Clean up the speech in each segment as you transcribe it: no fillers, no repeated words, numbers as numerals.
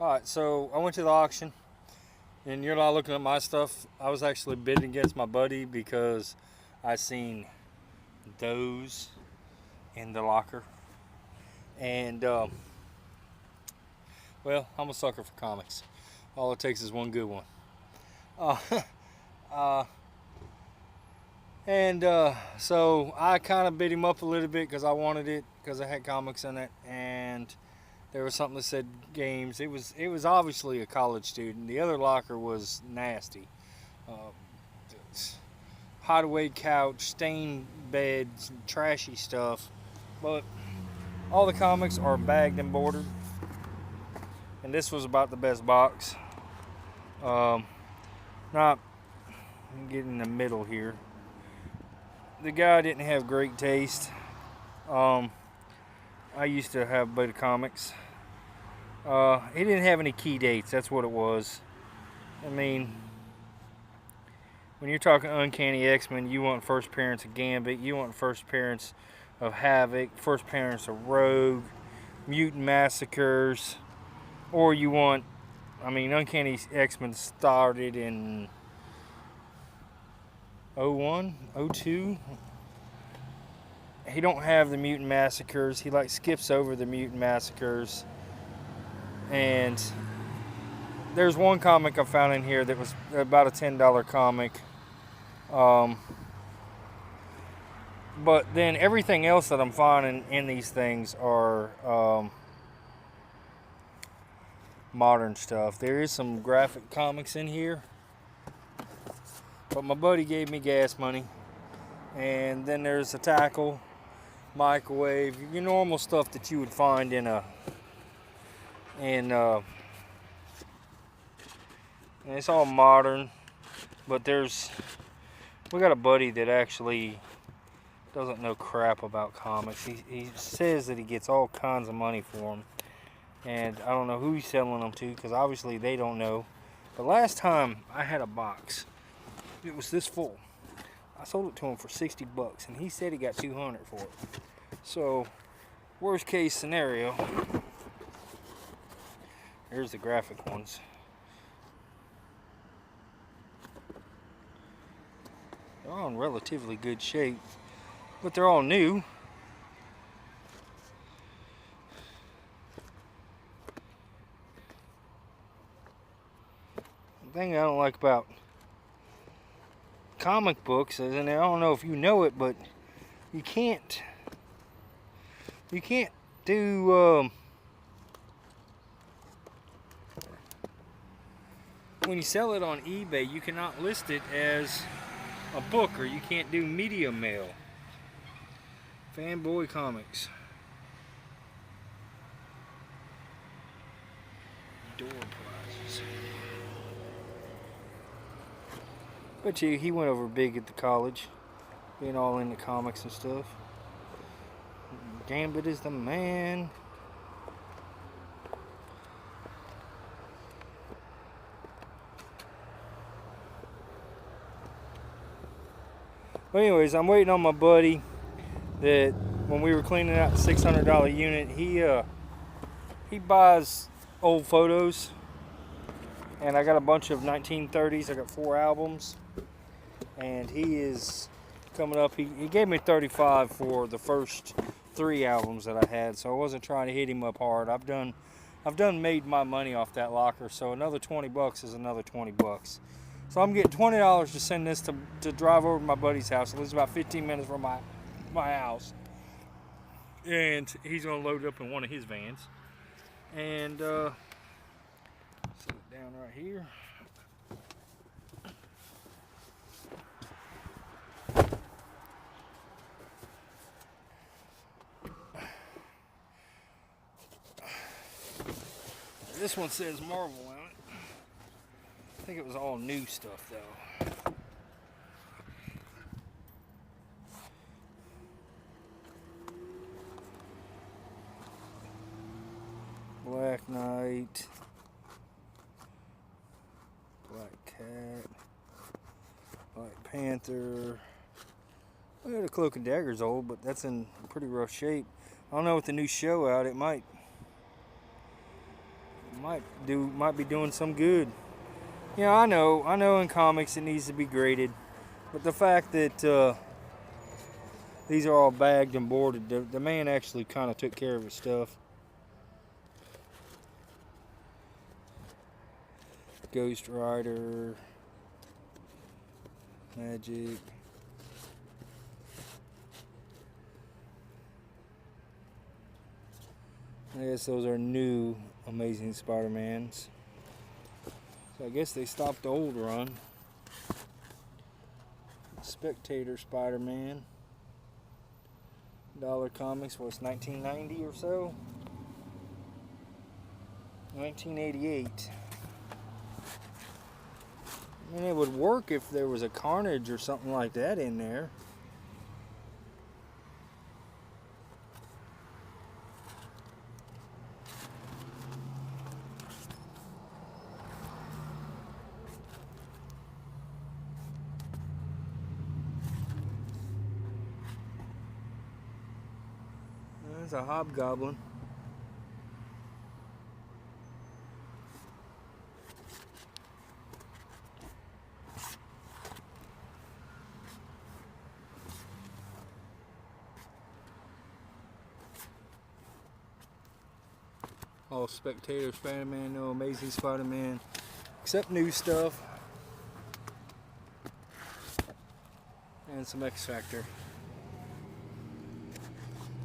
Alright, so I went to the auction, and you're not looking at my stuff. I was actually bidding against my buddy because I seen those in the locker. And, well, I'm a sucker for comics. All it takes is one good one. Uh, uh, so I kind of bid him up a little bit because I wanted it because I had comics in it, and there was something that said games. It was obviously a college student. The other locker was nasty. Uh, Hideaway couch, stained beds, trashy stuff. But all the comics are bagged and bordered, and this was about the best box. Um, not get in the middle here. The guy didn't have great taste. I used to have a bit of comics. He didn't have any key dates. That's what it was. I mean, when you're talking Uncanny X-Men, you want first appearance of Gambit, you want first appearance of Havoc, first appearance of Rogue, Mutant Massacres, or you want, Uncanny X-Men started in 01, 02. He don't have the Mutant Massacres. He skips over the Mutant Massacres. And there's one comic I found in here that was about a $10 comic. But then everything else that I'm finding in these things are modern stuff. There is some graphic comics in here, but my buddy gave me gas money. And then there's a tackle, microwave, your normal stuff that you would find and it's all modern. But we got a buddy that actually doesn't know crap about comics. He says that he gets all kinds of money for them, and I don't know who he's selling them to, because obviously they don't know. The last time I had a box, it was this full. I sold it to him for $60, and he said he got $200 for it. So, worst case scenario, here's the graphic ones. They're all in relatively good shape, but they're all new. The thing I don't like about comic books is, and I don't know if you know it, but you can't do when you sell it on eBay, you cannot list it as a book, or you can't do media mail. Fanboy Comics. Door prizes. But he went over big at the college, being all into comics and stuff. Gambit is the man. But anyways, I'm waiting on my buddy that when we were cleaning out the $600 unit, he buys old photos, and I got a bunch of 1930s. I got 4 albums, and he is coming up. He gave me $35 for the first 3 albums that I had, so I wasn't trying to hit him up hard. I've done made my money off that locker, so another $20 is another $20. So I'm getting $20 to send this to drive over to my buddy's house. It lives about 15 minutes from my house, and he's gonna load it up in one of his vans, and set it down right here. This one says Marvel on it. I think it was all new stuff though. Black Knight, Black Cat, Black Panther. Well, the Cloak and Dagger's old, but that's in pretty rough shape. I don't know, with the new show out, it might might be doing some good. You know, I know in comics it needs to be graded, but the fact that these are all bagged and boarded, the man actually kind of took care of his stuff. Ghost Rider, Magic. I guess those are new Amazing Spider-Mans. So I guess they stopped the old run. Spectator Spider-Man. Dollar Comics was 1990 or so. 1988. I mean, it would work if there was a Carnage or something like that in there. There's a Hobgoblin. All Spectator Spider-Man, no Amazing Spider-Man, except new stuff. And some X-Factor.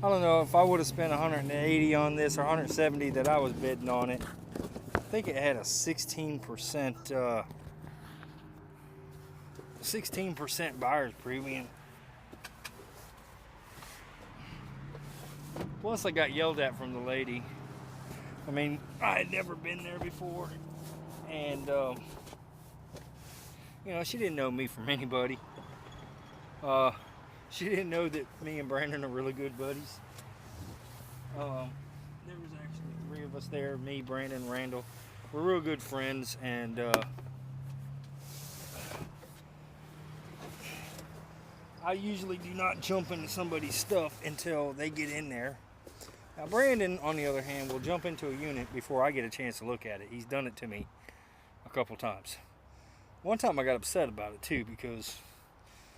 I don't know if I would have spent 180 on this or 170 that I was bidding on it. I think it had a 16% buyer's premium. Plus I got yelled at from the lady. I mean, I had never been there before, and you know, she didn't know me from anybody. She didn't know that me and Brandon are really good buddies. There was actually 3 of us there, me, Brandon, Randall. We're real good friends, and I usually do not jump into somebody's stuff until they get in there. Now Brandon, on the other hand, will jump into a unit before I get a chance to look at it. He's done it to me a couple times. One time I got upset about it too, because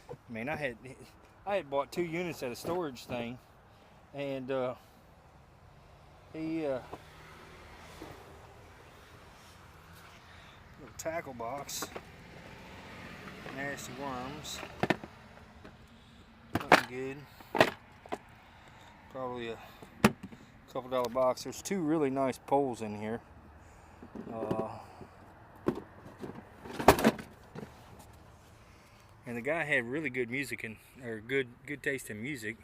I mean, I had bought 2 units at a storage thing, and he little tackle box, nasty worms, nothing good. Probably a couple $1 box. There's 2 really nice poles in here. And the guy had really good music or good taste in music.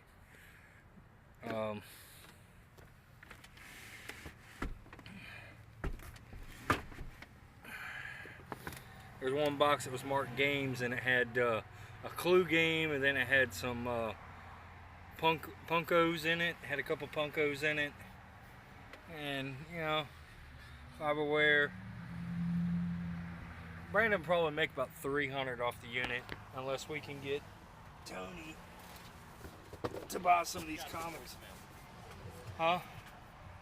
There's one box that was marked games, and it had a Clue game, and then it had some Punkos in it. Had a couple Punkos in it, and you know, Fiberware. Brandon will probably make about $300 off the unit, unless we can get Tony to buy some of these comics. Huh?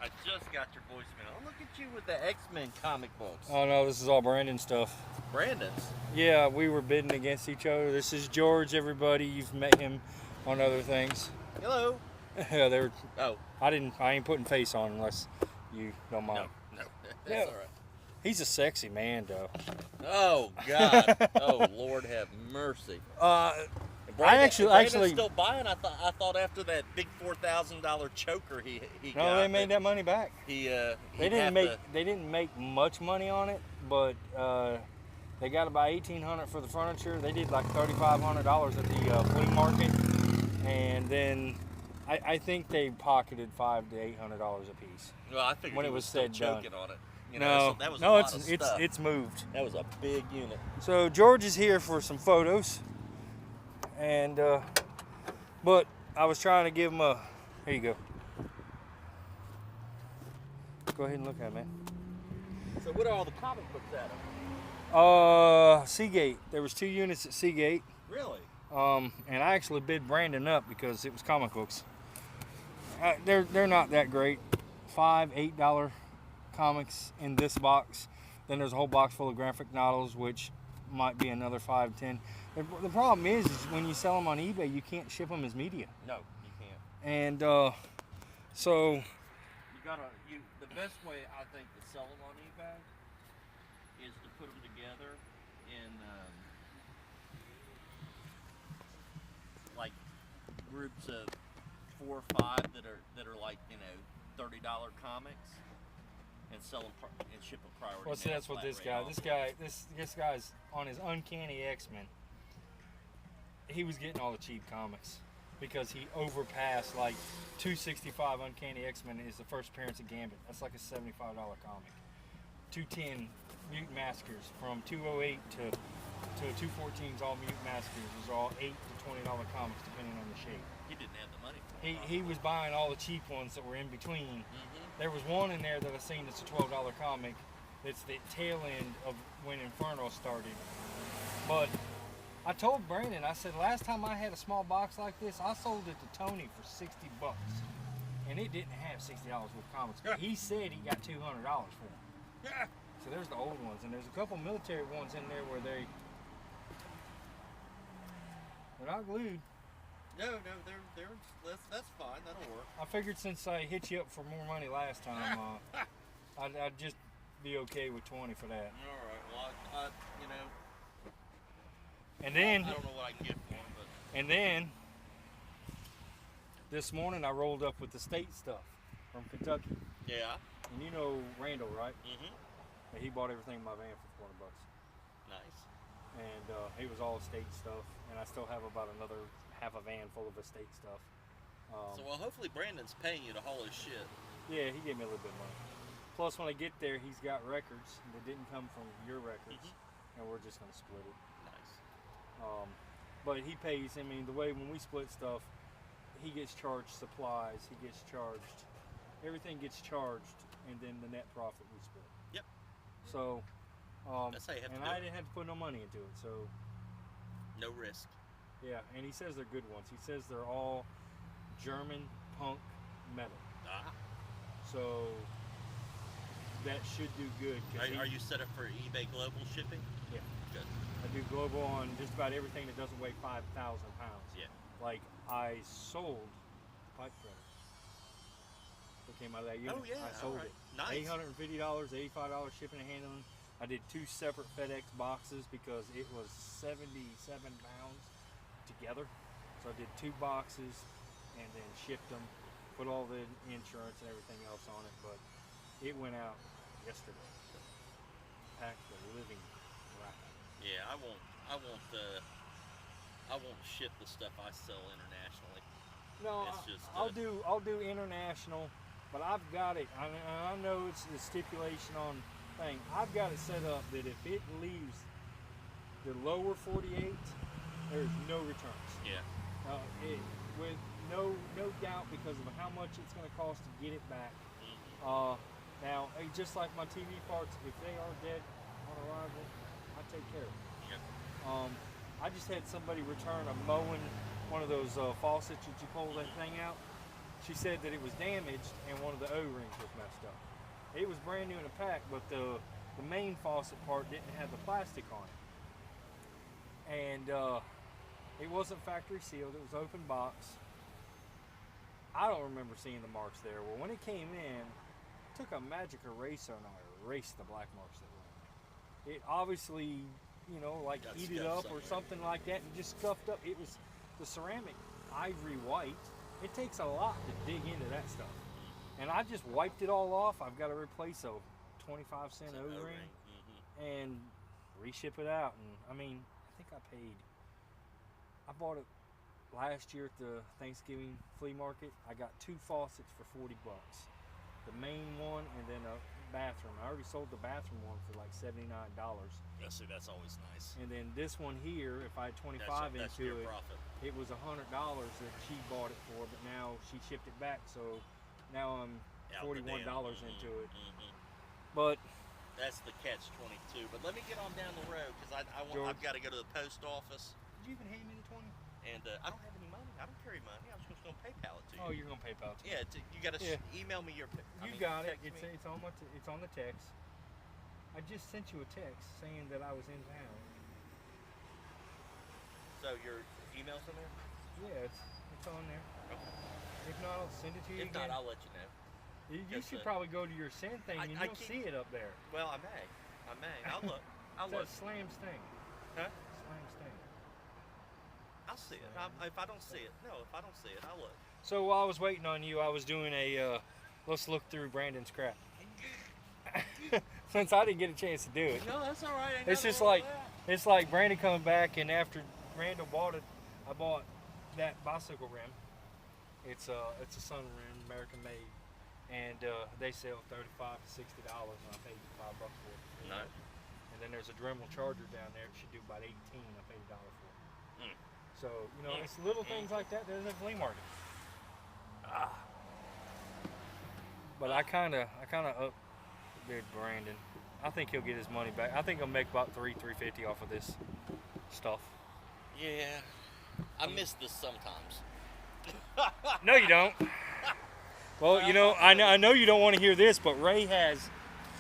I just got your voicemail. Oh, look at you with the X-Men comic books. Oh no, this is all Brandon stuff. Brandon's? Yeah, we were bidding against each other. This is George, everybody. You've met him on other things. Hello. Yeah, they were. Oh. I ain't putting face on unless you don't mind. No, that's all right. He's a sexy man, though. Oh God. Oh Lord, have mercy. Brandon's still buying. I thought after that big $4,000 choker he got. No, they made that money back. They didn't make much money on it, but they got about $1,800 for the furniture. They did like $3,500 at the flea market, and then I think they pocketed $500 to $800 a piece. Well, I figured when it was said choking done. on it. You know, so that was a lot of stuff. It's moved. That was a big unit. So George is here for some photos, and but I was trying to give him a. Here you go. Go ahead and look at it, man. So what are all the comic books at? Seagate. There was 2 units at Seagate. Really? And I actually bid Brandon up because it was comic books. They're not that great. $5, $8 comics in this box. Then there's a whole box full of graphic novels, which might be another 5, 10. The problem is when you sell them on eBay, you can't ship them as media. No, you can't. And so you gotta. The best way I think to sell them on eBay is to put them together in like groups of 4 or 5 that are like $30 comics, and sell them and ship them priority. Well, see, that's what this guy. This guy's on his Uncanny X-Men. He was getting all the cheap comics because he overpassed like 265 Uncanny X-Men is the first appearance of Gambit. That's like a $75 comic. 210 Mutant Massacres from 208 to 214's all Mutant Massacres was all $8 to $20 comics depending on the shape. He didn't have the money for it. He was buying all the cheap ones that were in between. There was one in there that I seen that's a $12 comic. It's the tail end of when Inferno started. But I told Brandon, I said, last time I had a small box like this, I sold it to Tony for $60. And it didn't have $60 worth of comics. But he said he got $200 for them. So there's the old ones. And there's a couple military ones in there where they're not glued. No, that's fine. That'll work. I figured since I hit you up for more money last time, I'd just be okay with 20 for that. All right. Well, and then I don't know what I can get for them, but. And then this morning I rolled up with the state stuff from Kentucky. Yeah. And you know Randall, right? Mm-hmm. He bought everything in my van for $400. Nice. And it was all estate stuff, and I still have about another half a van full of estate stuff. So hopefully Brandon's paying you to haul his shit. Yeah, he gave me a little bit of money. Plus, when I get there, he's got records that didn't come from your records, and we're just gonna split it. Nice. But he pays. I mean, the way when we split stuff, he gets charged supplies. He gets charged. Everything gets charged, and then the net profit we split. Yep. So. That's how you have to do I it. didn't have to put no money into it, so. No risk. Yeah, and he says they're good ones. He says they're all German punk metal. Ah. So that should do good. Are you set up for eBay global shipping? Yeah. Good. I do global on just about everything that doesn't weigh 5,000 pounds. Yeah. Like I sold the pipe threader that came out of that unit. Oh yeah. I sold it. Nice. $850, $85 shipping and handling. I did 2 separate FedEx boxes because it was 77 pounds together. So I did 2 boxes and then shipped them, put all the insurance and everything else on it. But it went out yesterday. Packed the living crap. Yeah, I won't ship the stuff I sell internationally. No, it's just, I'll do international, but I've got it. I know it's the stipulation on thing. I've got it set up that if it leaves the lower 48, there's no returns. Yeah. With no doubt because of how much it's going to cost to get it back. Now, just like my TV parts, if they are dead on arrival, I take care of them. Yep. I just had somebody return a mowing, one of those faucets that you pull that thing out. She said that it was damaged and one of the O-rings was messed up. It was brand new in a pack, but the main faucet part didn't have the plastic on it. And it wasn't factory sealed, it was open box. I don't remember seeing the marks there. Well, when it came in, I took a magic eraser and I erased the black marks that were in it. It obviously, like got heated up or something like that and just scuffed up. It was the ceramic ivory white. It takes a lot to dig into that stuff. And I just wiped it all off. I've got to replace a 25-cent O-ring and reship it out. And I mean, I think I bought it last year at the Thanksgiving flea market. I got 2 faucets for $40. The main one and then a bathroom. I already sold the bathroom one for like $79. Yeah, see, that's always nice. And then this one here, if I had 25 that's into your it, profit. it was $100 that she bought it for, but now she shipped it back, so now I'm $41 into it. But that's the catch-22. But let me get on down the road because I've got to go to the post office. Did you even hand me the 20? And I don't have any money. I don't carry money. I was just gonna PayPal it to you. Oh, you're gonna PayPal to me. Yeah, you gotta email me your. You got it. text me. It's on it's on the text. I just sent you a text saying that I was in town. So your email's in there? Yeah, it's on there. Okay. If not, I'll send it to you If again. not, I'll let you know. You should probably go to your send thing and you'll see it up there. Well, I may. I'll look. I'll It's look. that Slam Sting. Huh? Slam Sting. I'll see it. If I don't see it, if I don't see it, I'll look. So while I was waiting on you, I was doing a let's look through Brandon's crap. Since I didn't get a chance to do it. No, that's all right. It's just like Brandon coming back, and after Randall bought it, I bought that bicycle rim. It's a Sun rim, American made, and they sell $35 to $60, and I paid $5 for it. No. And then there's a Dremel Charger down there. It should do about 18. I paid $1 for it. So it's little things like that. There's a flea market. But I kind of upbid Brandon. I think he'll get his money back. I think he'll make about $350 off of this stuff. Yeah, I miss this sometimes. No, you don't. Well, I know you don't want to hear this, but Ray has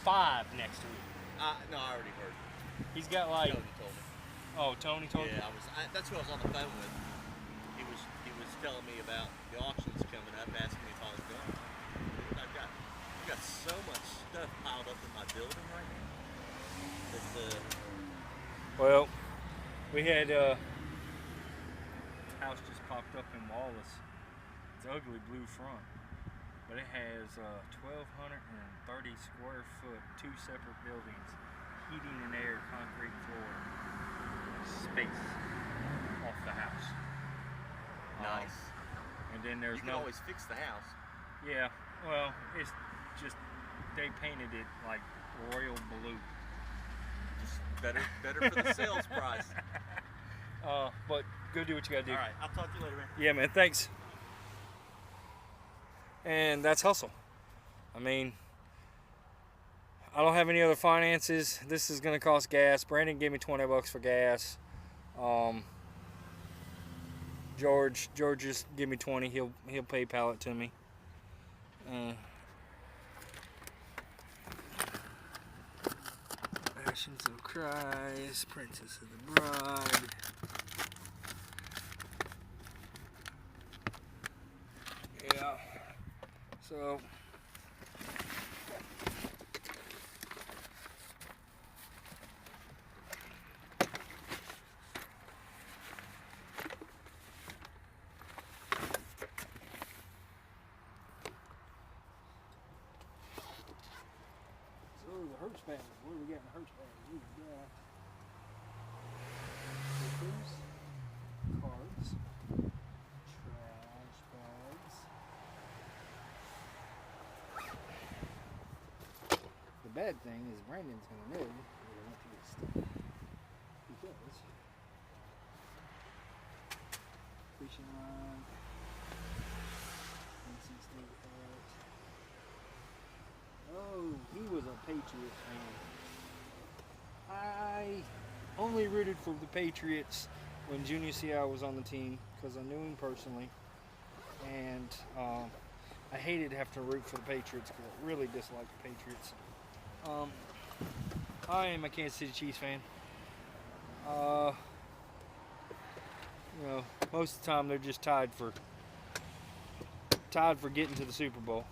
5 next week. No, I already heard. He's got like. Tony told me. Oh, Tony told you. Yeah, that's who I was on the phone with. He was telling me about the auctions coming up, asking me if I was going. I've got so much stuff piled up in my building right now. Well, we had house just popped up in Wallace. It's ugly blue front, but it has 1,230 square foot, 2 separate buildings, heating and air, concrete floor, space off the house. Nice. And then there's you can always fix the house. Yeah, well, it's just they painted it like royal blue. Just better for the sales price. But go do what you gotta do. All right, I'll talk to you later, man. Yeah, man, thanks. And that's hustle. I mean, I don't have any other finances. This is gonna cost gas. Brandon gave me $20 for gas. George just give me 20. He'll PayPal it to me. Passions of Christ, Princess of the Bride. Yeah. So. The Hertz battery. What do we got in the Hertz battery? We got stickers, cards, trash bags. The bad thing is Brandon's gonna know that I want to get stuff because fishing line, NC State hat. Oh, he was a Patriots fan. I only rooted for the Patriots when Junior Seau was on the team because I knew him personally, and I hated having to root for the Patriots because I really disliked the Patriots. I am a Kansas City Chiefs fan. Most of the time they're just tied for getting to the Super Bowl.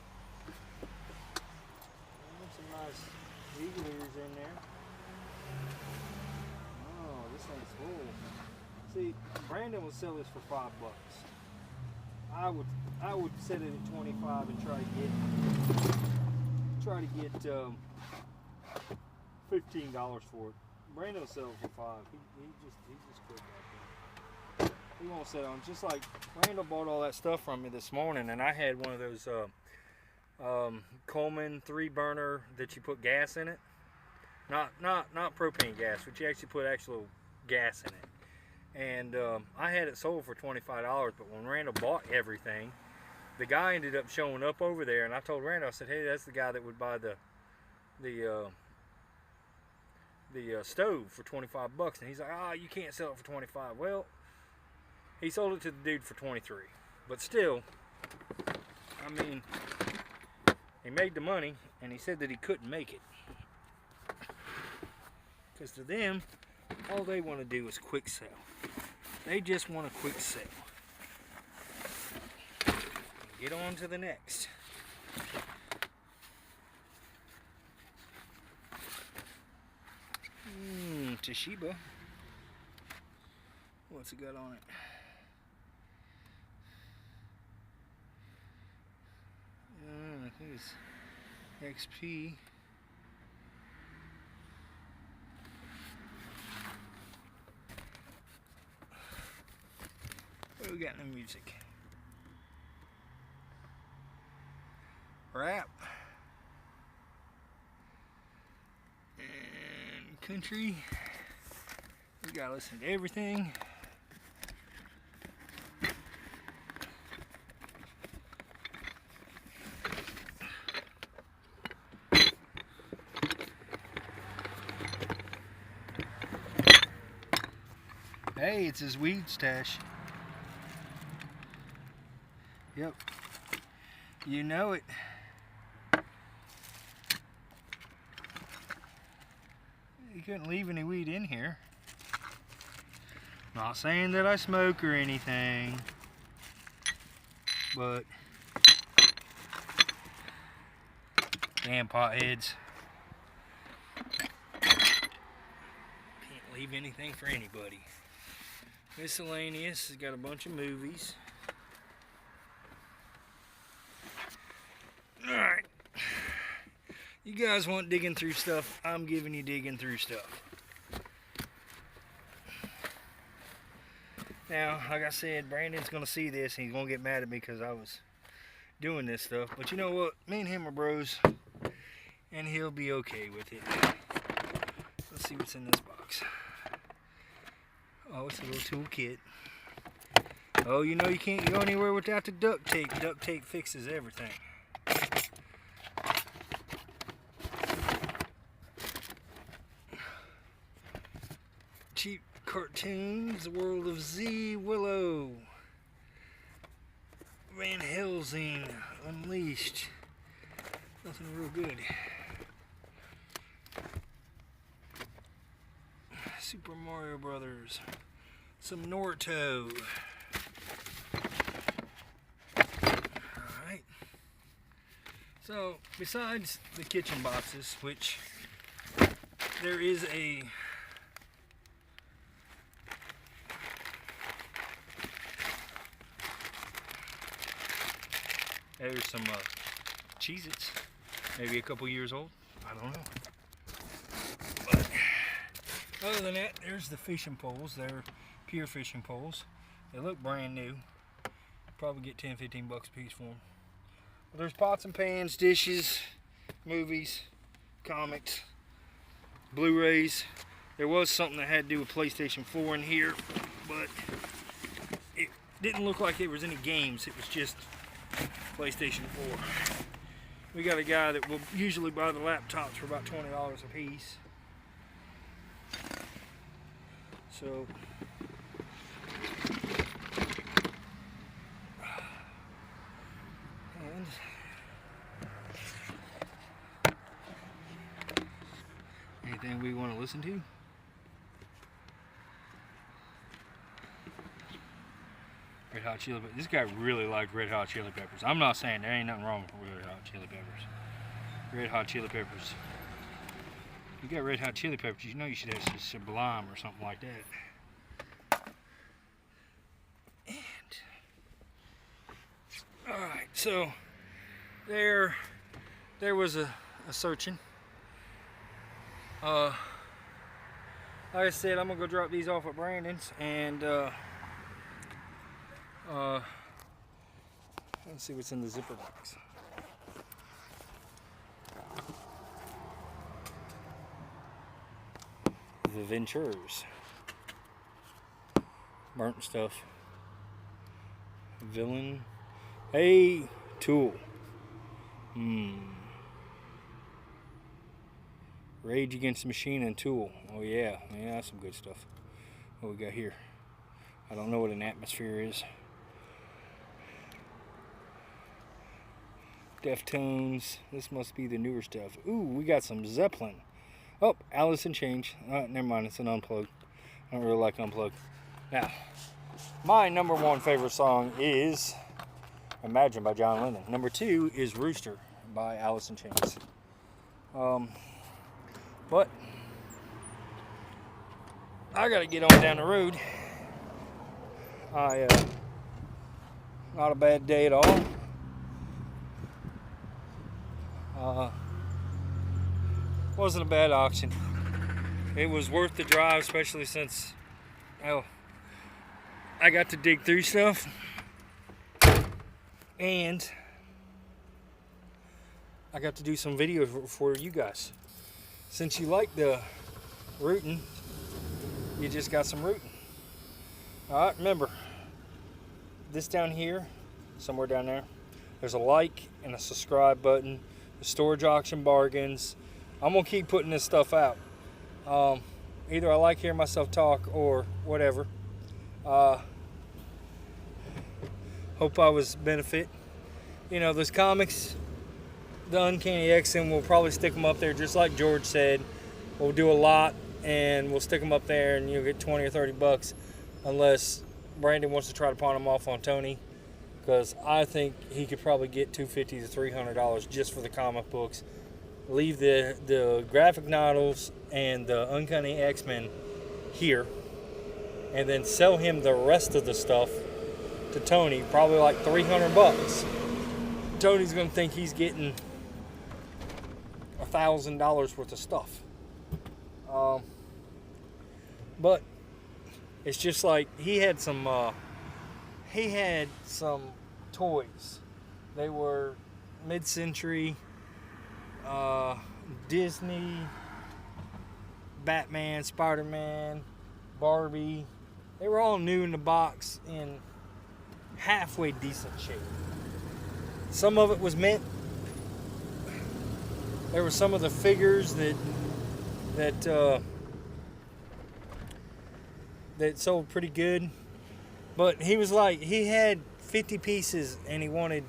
Some nice Eagle ears in there. Oh, this thing's full. See, Brandon would sell this for $5. I would set it at 25 and try to get $15 for it. Brandon will sell it for $5. He just quit back there. He won't sell it. Just like Randall bought all that stuff from me this morning, and I had one of those Coleman 3-burner that you put gas in it. Not propane gas, but you actually put actual gas in it. And I had it sold for $25, but when Randall bought everything, the guy ended up showing up over there, and I told Randall, I said, hey, that's the guy that would buy the stove for $25, and he's like, you can't sell it for $25. Well, He sold it to the dude for 23. But still, I mean, he made the money, and he said that he couldn't make it. Because to them, all they want to do is quick sell. They just want a quick sell. Get on to the next. Toshiba. What's it got on it? I think it's XP. What do we got in the music? Rap. And country. You gotta listen to everything. Hey, it's his weed stash. Yep. You know it. You couldn't leave any weed in here. Not saying that I smoke or anything, but damn potheads. Can't leave anything for anybody. Miscellaneous has got a bunch of movies. Alright. You guys want digging through stuff, I'm giving you digging through stuff. Now, like I said, Brandon's going to see this and he's going to get mad at me because I was doing this stuff. But you know what? Me and him are bros and he'll be okay with it. Let's see what's in this box. Oh, it's a little tool kit. Oh, you know you can't go anywhere without the duct tape. Duct tape fixes everything. Cheap cartoons, The World of Z, Willow, Van Helsing, Unleashed. Nothing real good. Super Mario Brothers, some Naruto. Alright. So, besides the kitchen boxes, which there is a there's some Cheez-Its, maybe a couple years old, I don't know. But other than that, there's the fishing poles. They're pure fishing poles. They look brand new. Probably get 10-15 bucks a piece for them. But there's pots and pans, dishes, movies, comics, Blu-rays. There was something that had to do with PlayStation 4 in here, but it didn't look like there was any games. It was just PlayStation 4. We got a guy that will usually buy the laptops for about $20 a piece. So and anything we want to listen to? Red Hot Chili Peppers. This guy really liked Red Hot Chili Peppers. I'm not saying there ain't nothing wrong with Red Hot Chili Peppers. Red Hot Chili Peppers. You got Red Hot Chili Peppers, you know you should have some Sublime or something like that. And alright, so there was a searching. Like I said, I'm gonna go drop these off at Brandon's and let's see what's in the zipper box. The Ventures. Burnt stuff. Villain. Hey, Tool. Rage Against the Machine and Tool. Oh yeah, that's some good stuff. What we got here? I don't know what an atmosphere is. Deftones. This must be the newer stuff. Ooh, we got some Zeppelin. Oh, Alice in Chains. Never mind, it's an unplugged. I don't really like unplugged. Now, my number one favorite song is Imagine by John Lennon. Number 2 is Rooster by Alice in Chains. But I gotta get on down the road. Not a bad day at all. Wasn't a bad auction. It was worth the drive, especially since, well, I got to dig through stuff, and I got to do some videos for you guys. Since you like the rooting, you just got some rooting. Alright, remember, this down here, somewhere down there, there's a like and a subscribe button, the storage auction bargains. I'm going to keep putting this stuff out. Either I like hearing myself talk or whatever. Hope I was benefit. You know, those comics, the Uncanny X-Men, we'll probably stick them up there just like George said. We'll do a lot and we'll stick them up there and you'll get 20 or 30 bucks unless Brandon wants to try to pawn them off on Tony, because I think he could probably get $250 to $300 just for the comic books. Leave the graphic novels and the Uncanny X-Men here, and then sell him the rest of the stuff to Tony, probably like 300 bucks. Tony's gonna think he's getting $1,000 worth of stuff. But it's just like he had some toys. They were mid-century, Disney, Batman, Spider-Man, Barbie. They were all new in the box in halfway decent shape. Some of it was mint. There were some of the figures that sold pretty good. But he was like, he had 50 pieces and he wanted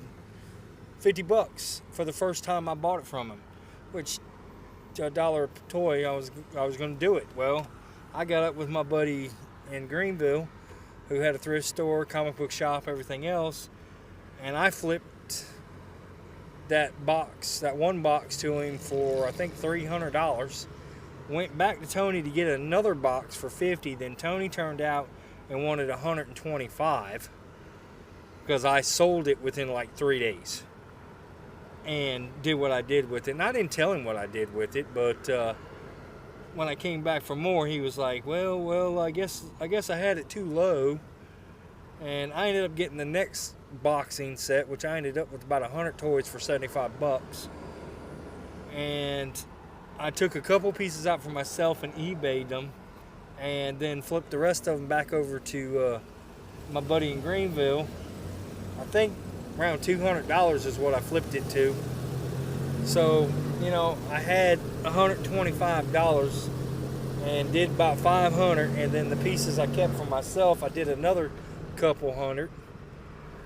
50 bucks for the first time I bought it from him, which $1 a toy, I was going to do it. Well, I got up with my buddy in Greenville who had a thrift store, comic book shop, everything else, and I flipped that one box to him for I think $300. Went back to Tony to get another box for 50. Then Tony turned out and wanted 125 because I sold it within like 3 days and did what I did with it. And I didn't tell him what I did with it, but when I came back for more, he was like, well, I guess I had it too low. And I ended up getting the next boxing set, which I ended up with about 100 toys for 75 bucks. And I took a couple pieces out for myself and eBayed them, and then flipped the rest of them back over to my buddy in Greenville. I think around $200 is what I flipped it to. So, you know, I had $125 and did about 500, and then the pieces I kept for myself, I did another couple hundred.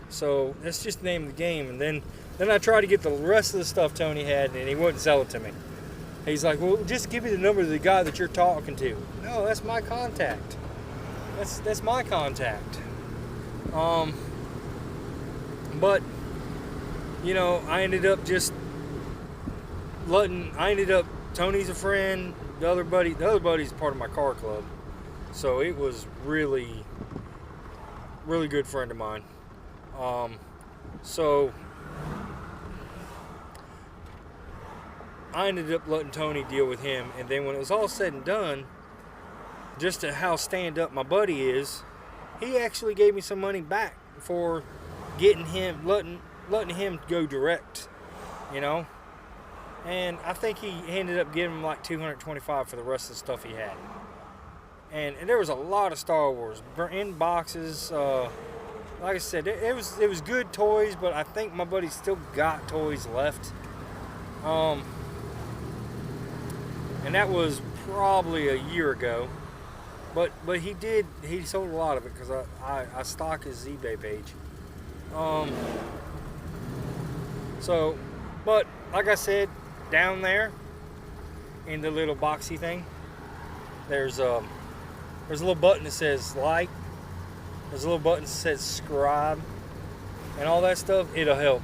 So that's just the name of the game. And then I tried to get the rest of the stuff Tony had, and he wouldn't sell it to me. He's like, well, just give me the number of the guy that you're talking to. No, that's my contact. That's my contact. But, you know, I ended up Tony's a friend, the other buddy's part of my car club. So it was really, really good friend of mine. So I ended up letting Tony deal with him, and then when it was all said and done, just to how stand up my buddy is, he actually gave me some money back for letting him go direct, you know. And I think he ended up giving him like $225 for the rest of the stuff he had. And there was a lot of Star Wars in boxes. Like I said, it was good toys, but I think my buddy still got toys left. And that was probably a year ago. But he sold a lot of it because I stock his eBay page. So, but like I said, down there in the little boxy thing, there's a little button that says like, there's a little button that says subscribe, and all that stuff. It'll help.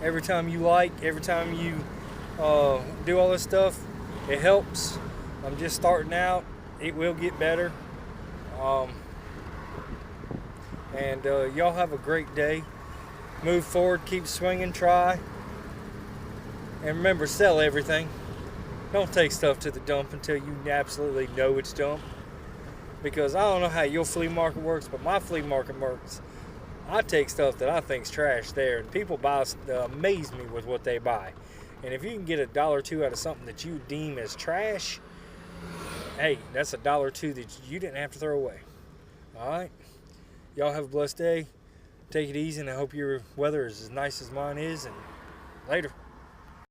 Every time you like, every time you do all this stuff, it helps. I'm just starting out. It will get better. And y'all have a great day. Move forward, keep swinging, try. And remember, sell everything. Don't take stuff to the dump until you absolutely know it's dump. Because I don't know how your flea market works, but my flea market works. I take stuff that I think's trash there, and people amaze me with what they buy. And if you can get $1 or $2 out of something that you deem as trash, hey, that's $1 or $2 that you didn't have to throw away. All right, y'all have a blessed day. Take it easy, and I hope your weather is as nice as mine is. And later.